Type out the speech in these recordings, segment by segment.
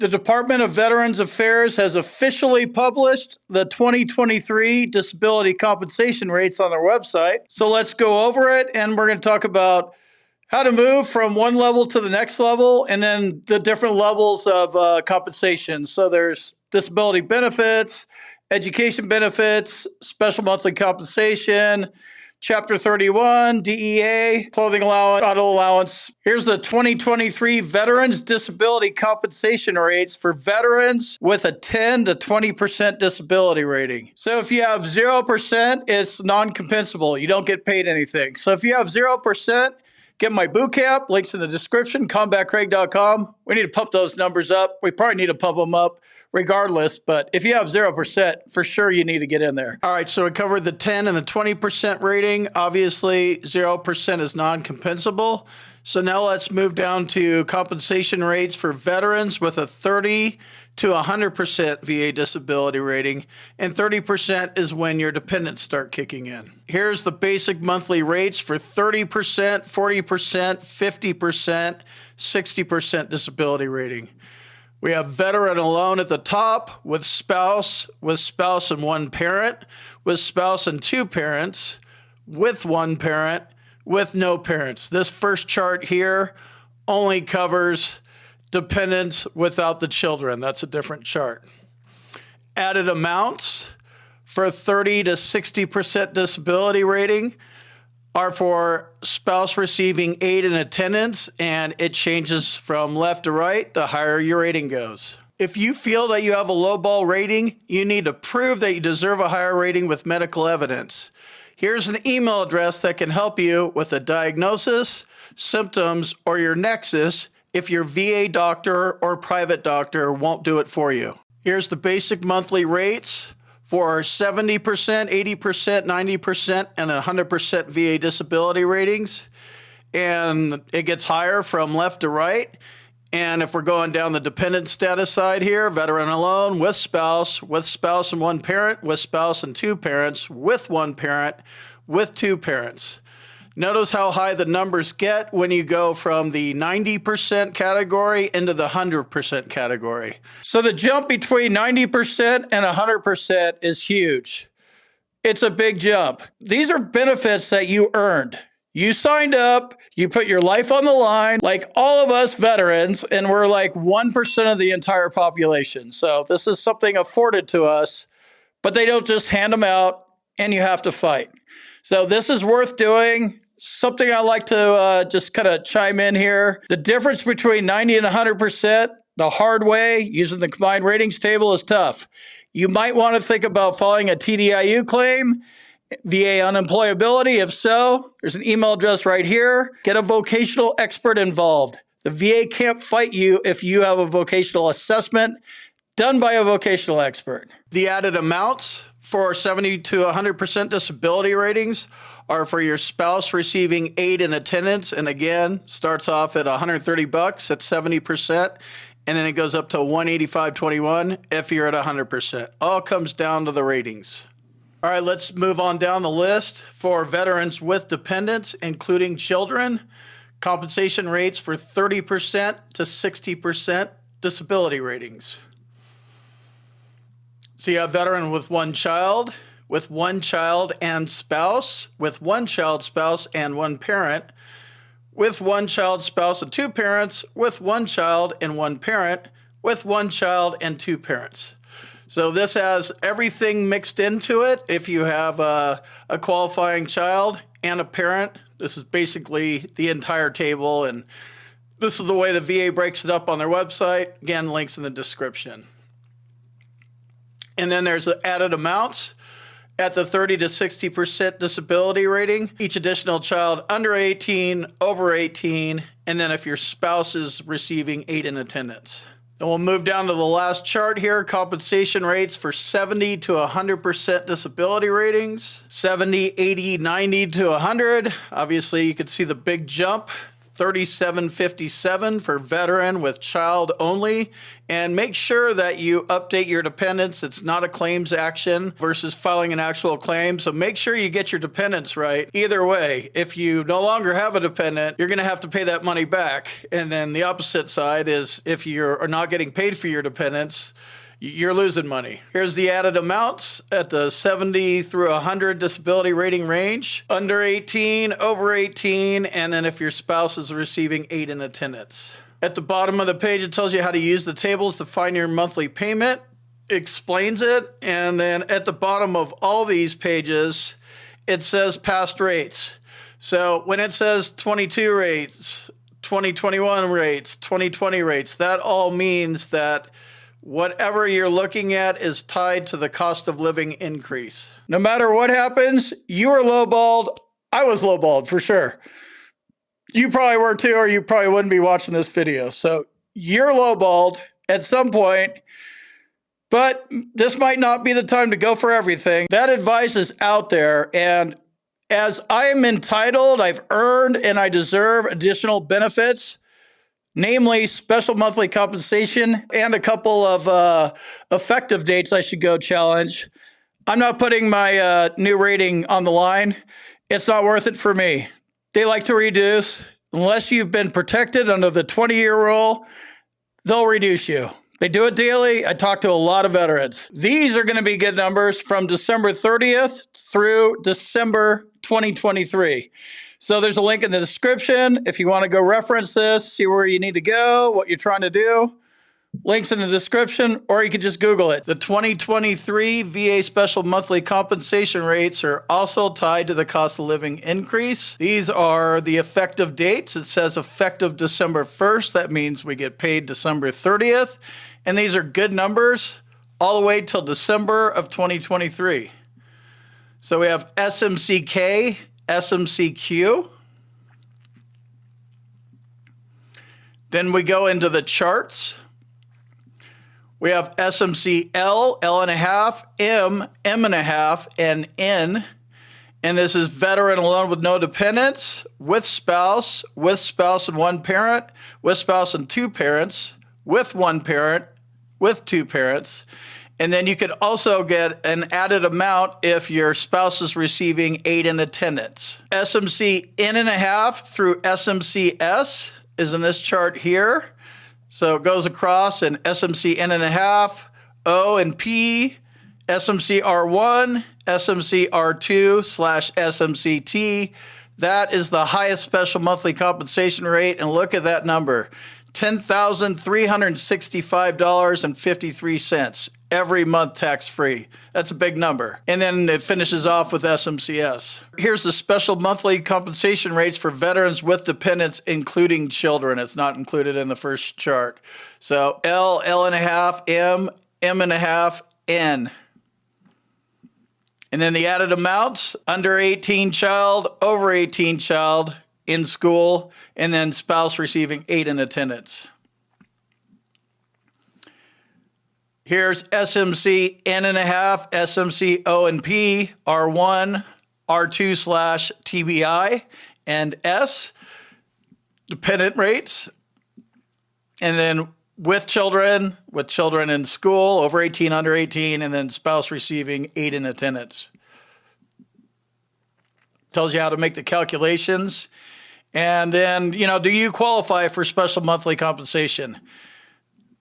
The Department of Veterans Affairs has officially published the 2023 disability compensation rates on their website. So let's go over it, and we're going to talk about how to move from one level to the next level, and then the different levels of compensation. So there's disability benefits, education benefits, special monthly compensation, Chapter 31, DEA, clothing allowance, auto allowance. Here's the 2023 Veterans Disability Compensation rates for veterans with a 10 to 20% disability rating. So if you have 0%, it's non-compensable. You don't get paid anything. So if you have 0%, get my boot camp, links in the description, combatcraig.com. We need to pump those numbers up. We probably need to pump them up regardless, but if you have 0%, for sure you need to get in there. All right, so we covered the 10 and the 20% rating. Obviously, 0% is non-compensable. So now let's move down to compensation rates for veterans with a 30 to 100% VA disability rating, and 30% is when your dependents start kicking in. Here's the basic monthly rates for 30%, 40%, 50%, 60% disability rating. We have veteran alone at the top, with spouse and one parent, with spouse and two parents, with one parent, with no parents. This first chart here only covers dependents without the children. That's a different chart. Added amounts for 30 to 60% disability rating are for spouse receiving aid and attendance, and it changes from left to right the higher your rating goes. If you feel that you have a lowball rating, you need to prove that you deserve a higher rating with medical evidence. Here's an email address that can help you with a diagnosis, symptoms, or your nexus if your VA doctor or private doctor won't do it for you. Here's the basic monthly rates for 70%, 80%, 90%, and 100% VA disability ratings. And it gets higher from left to right. And if we're going down the dependent status side here, veteran alone, with spouse and one parent, with spouse and two parents, with one parent, with two parents. Notice how high the numbers get when you go from the 90% category into the 100% category. So the jump between 90% and 100% is huge. It's a big jump. These are benefits that you earned. You signed up, you put your life on the line, like all of us veterans, and we're like 1% of the entire population. So this is something afforded to us, but they don't just hand them out and you have to fight. So this is worth doing. Something I like to just kind of chime in here. The difference between 90 and 100%, the hard way, using the combined ratings table, is tough. You might want to think about filing a TDIU claim, VA unemployability. If so, there's an email address right here. Get a vocational expert involved. The VA can't fight you if you have a vocational assessment done by a vocational expert. The added amounts for 70 to 100% disability ratings are for your spouse receiving aid and attendance, and again, starts off at $130 at 70%, and then it goes up to $185.21 if you're at 100%. All comes down to the ratings. All right, let's move on down the list. For veterans with dependents, including children, compensation rates for 30% to 60% disability ratings. So you have veteran with one child and spouse, with one child, spouse, and one parent, with one child, spouse, and two parents, with one child and one parent, with one child and two parents. So this has everything mixed into it. If you have a qualifying child and a parent, this is basically the entire table, and this is the way the VA breaks it up on their website. Again, links in the description. And then there's the added amounts at the 30 to 60% disability rating. Each additional child under 18, over 18, and then if your spouse is receiving aid and attendance. And we'll move down to the last chart here, compensation rates for 70 to 100% disability ratings. 70, 80, 90 to 100. Obviously, you can see the big jump $37.57 for veteran with child only. And make sure that you update your dependents. It's not a claims action versus filing an actual claim. So make sure you get your dependents right. Either way, if you no longer have a dependent, you're going to have to pay that money back. And then the opposite side is if you're not getting paid for your dependents, you're losing money. Here's the added amounts at the 70 through 100 disability rating range. Under 18, over 18, and then if your spouse is receiving 8 in attendance. At the bottom of the page, it tells you how to use the tables to find your monthly payment, explains it, and then at the bottom of all these pages, it says past rates. So when it says 22 rates, 2021 rates, 2020 rates, that all means that whatever you're looking at is tied to the cost of living increase. No matter what happens, you are lowballed. I was lowballed for sure. You probably were too, or you probably wouldn't be watching this video. So you're lowballed at some point, but this might not be the time to go for everything. That advice is out there. And as I am entitled, I've earned, and I deserve additional benefits, namely special monthly compensation and a couple of effective dates I should go challenge. I'm not putting my new rating on the line. It's not worth it for me. They like to reduce. Unless you've been protected under the 20-year rule, they'll reduce you. They do it daily. I talk to a lot of veterans. These are going to be good numbers from December 30th through December 2023. So there's a link in the description if you want to go reference this, see where you need to go, what you're trying to do. Links in the description, or you could just Google it. The 2023 VA special monthly compensation rates are also tied to the cost of living increase. These are the effective dates. It says effective December 1st. That means we get paid December 30th. And these are good numbers all the way till December of 2023. So we have SMCK, SMCQ. Then we go into the charts. We have SMCL, L and a half, M, M and a half, and N. And this is veteran alone with no dependents, with spouse and one parent, with spouse and two parents, with one parent, with two parents. And then you could also get an added amount if your spouse is receiving 8 in attendance. SMC N and a half through SMCS is in this chart here. So it goes across in SMC N and a half, O and P, SMC R1, SMC R2/SMCT. That is the highest special monthly compensation rate. And look at that number, $10,365.53 every month tax-free. That's a big number. And then it finishes off with SMCS. Here's the special monthly compensation rates for veterans with dependents, including children. It's not included in the first chart. So L, L and a half, M, M and a half, N. And then the added amounts, under 18 child, over 18 child in school, and then spouse receiving 8 in attendance. Here's SMC N and a half, SMC O and P, R1, R2/TBI, and S, dependent rates. And then with children in school, over 18, under 18, and then spouse receiving 8 in attendance. Tells you how to make the calculations. And then, do you qualify for special monthly compensation?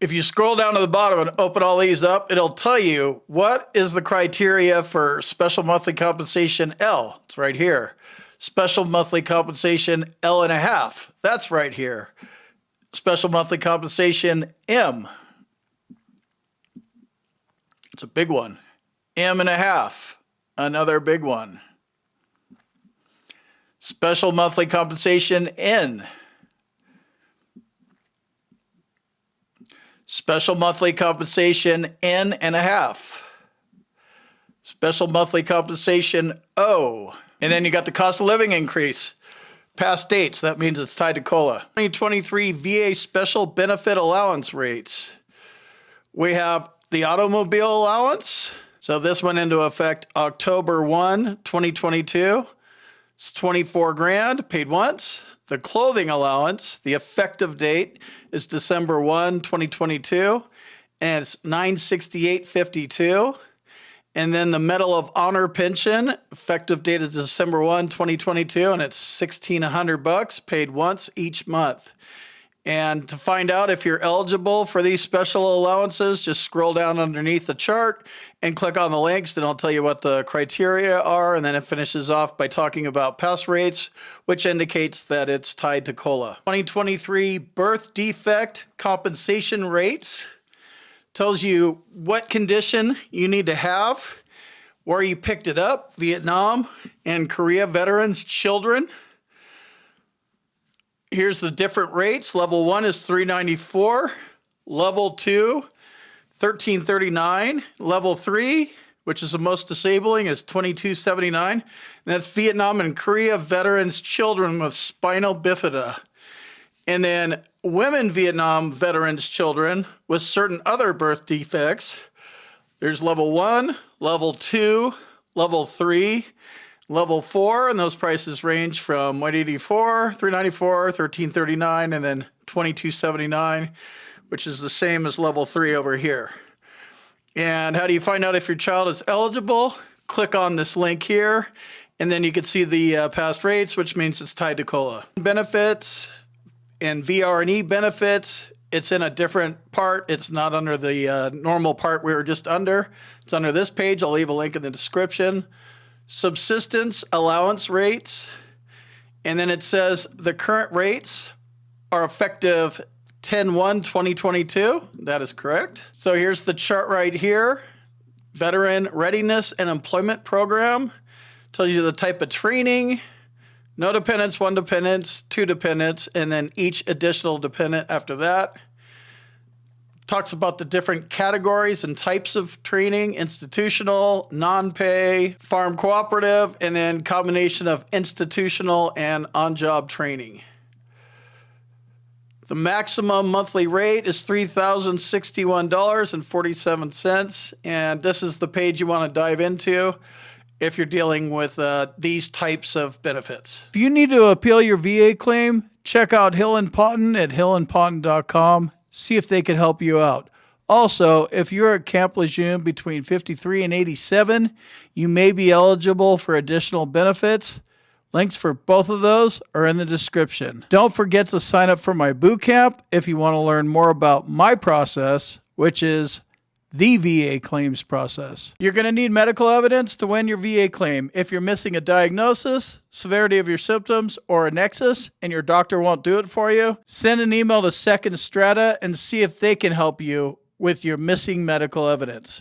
If you scroll down to the bottom and open all these up, it'll tell you what is the criteria for special monthly compensation L. It's right here. Special monthly compensation L and a half. That's right here. Special monthly compensation M. It's a big one. M and a half. Another big one. Special monthly compensation N. Special monthly compensation N and a half. Special monthly compensation O. And then you got the cost of living increase. Past dates, that means it's tied to COLA. 2023 VA special benefit allowance rates. We have the automobile allowance. So this went into effect October 1, 2022. It's $24,000 paid once. The clothing allowance, the effective date is December 1, 2022, and it's $968.52. And then the Medal of Honor pension, effective date is December 1, 2022, and it's $1,600, paid once each month. And to find out if you're eligible for these special allowances, just scroll down underneath the chart and click on the links, and I'll tell you what the criteria are. And then it finishes off by talking about pass rates, which indicates that it's tied to COLA. 2023 birth defect compensation rates tells you what condition you need to have, where you picked it up, Vietnam and Korea veterans, children. Here's the different rates. Level 1 is $394. Level 2, $1,339. Level 3, which is the most disabling, is $2,279. And that's Vietnam and Korea veterans, children with spinal bifida. And then women Vietnam veterans, children with certain other birth defects. There's level 1, level 2, level 3, level 4, and those prices range from $184, $394, $1,339, and then $2,279, which is the same as level 3 over here. And how do you find out if your child is eligible? Click on this link here, and then you can see the past rates, which means it's tied to COLA. Benefits and VR&E benefits, it's in a different part. It's not under the normal part we were just under. It's under this page. I'll leave a link in the description. Subsistence allowance rates, and then it says the current rates are effective 10/1/2022. That is correct. So here's the chart right here. Veteran Readiness and Employment Program tells you the type of training, no dependents, one dependents, two dependents, and then each additional dependent after that. Talks about the different categories and types of training: institutional, non-pay, farm cooperative, and then combination of institutional and on-job training. The maximum monthly rate is $3,061.47, and this is the page you want to dive into if you're dealing with these types of benefits. If you need to appeal your VA claim, check out Hill and Ponton at hillandponton.com. See if they can help you out. Also, if you're at Camp Lejeune between 53 and 87, you may be eligible for additional benefits. Links for both of those are in the description. Don't forget to sign up for my boot camp if you want to learn more about my process, which is the VA claims process. You're going to need medical evidence to win your VA claim. If you're missing a diagnosis, severity of your symptoms, or a nexus, and your doctor won't do it for you, send an email to Second Strata and see if they can help you with your missing medical evidence.